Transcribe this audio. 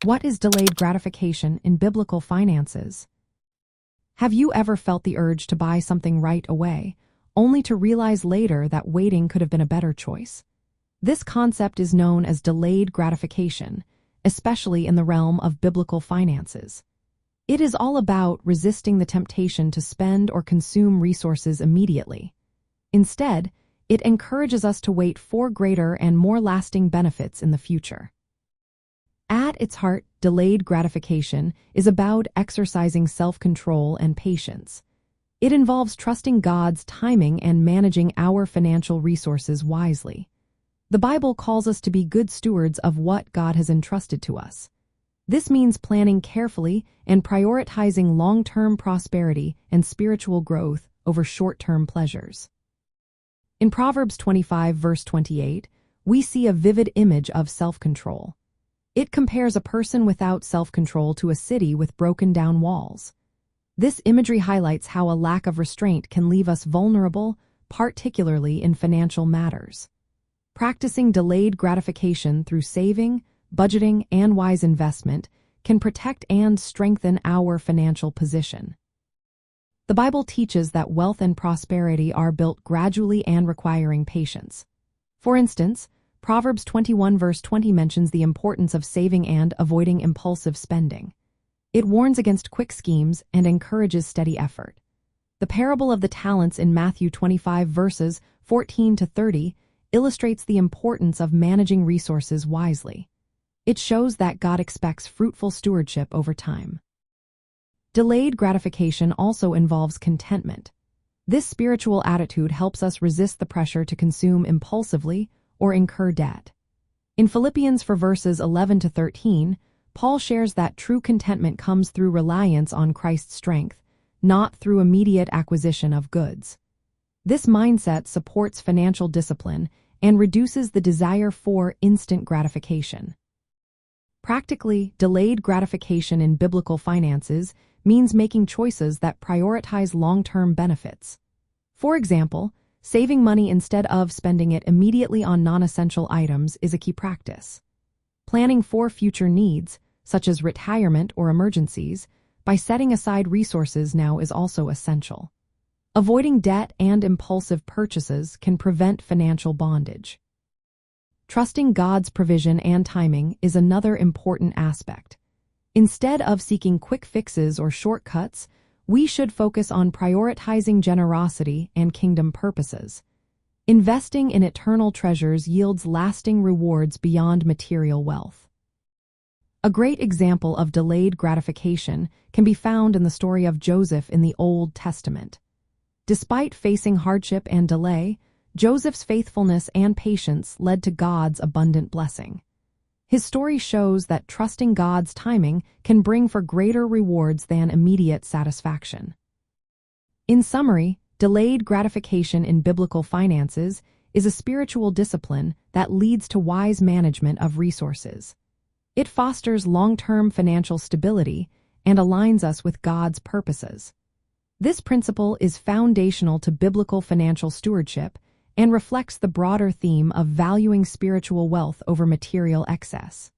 What is delayed gratification in biblical finances? Have you ever felt the urge to buy something right away, only to realize later that waiting could have been a better choice? This concept is known as delayed gratification, especially in the realm of biblical finances. It is all about resisting the temptation to spend or consume resources immediately. Instead, it encourages us to wait for greater and more lasting benefits in the future. At its heart, delayed gratification is about exercising self-control and patience. It involves trusting God's timing and managing our financial resources wisely. The Bible calls us to be good stewards of what God has entrusted to us. This means planning carefully and prioritizing long-term prosperity and spiritual growth over short-term pleasures. In Proverbs 25, verse 28, we see a vivid image of self-control. It compares a person without self-control to a city with broken-down walls. This imagery highlights how a lack of restraint can leave us vulnerable, particularly in financial matters. Practicing delayed gratification through saving, budgeting, and wise investment can protect and strengthen our financial position. The Bible teaches that wealth and prosperity are built gradually and requiring patience. For instance, Proverbs 21 verse 20 mentions the importance of saving and avoiding impulsive spending. It warns against quick schemes and encourages steady effort. The parable of the talents in Matthew 25 verses 14 to 30 illustrates the importance of managing resources wisely. It shows that God expects fruitful stewardship over time. Delayed gratification also involves contentment. This spiritual attitude helps us resist the pressure to consume impulsively or incur debt. In Philippians 4 verses 11 to 13, Paul shares that true contentment comes through reliance on Christ's strength, not through immediate acquisition of goods. This mindset supports financial discipline and reduces the desire for instant gratification. Practically, delayed gratification in biblical finances means making choices that prioritize long-term benefits. For example, saving money instead of spending it immediately on non-essential items is a key practice. Planning for future needs, such as retirement or emergencies, by setting aside resources now is also essential. Avoiding debt and impulsive purchases can prevent financial bondage. Trusting God's provision and timing is another important aspect. Instead of seeking quick fixes or shortcuts, we should focus on prioritizing generosity and kingdom purposes. Investing in eternal treasures yields lasting rewards beyond material wealth. A great example of delayed gratification can be found in the story of Joseph in the Old Testament. Despite facing hardship and delay, Joseph's faithfulness and patience led to God's abundant blessing. His story shows that trusting God's timing can bring for greater rewards than immediate satisfaction. In summary, delayed gratification in biblical finances is a spiritual discipline that leads to wise management of resources. It fosters long-term financial stability and aligns us with God's purposes. This principle is foundational to biblical financial stewardship and reflects the broader theme of valuing spiritual wealth over material excess.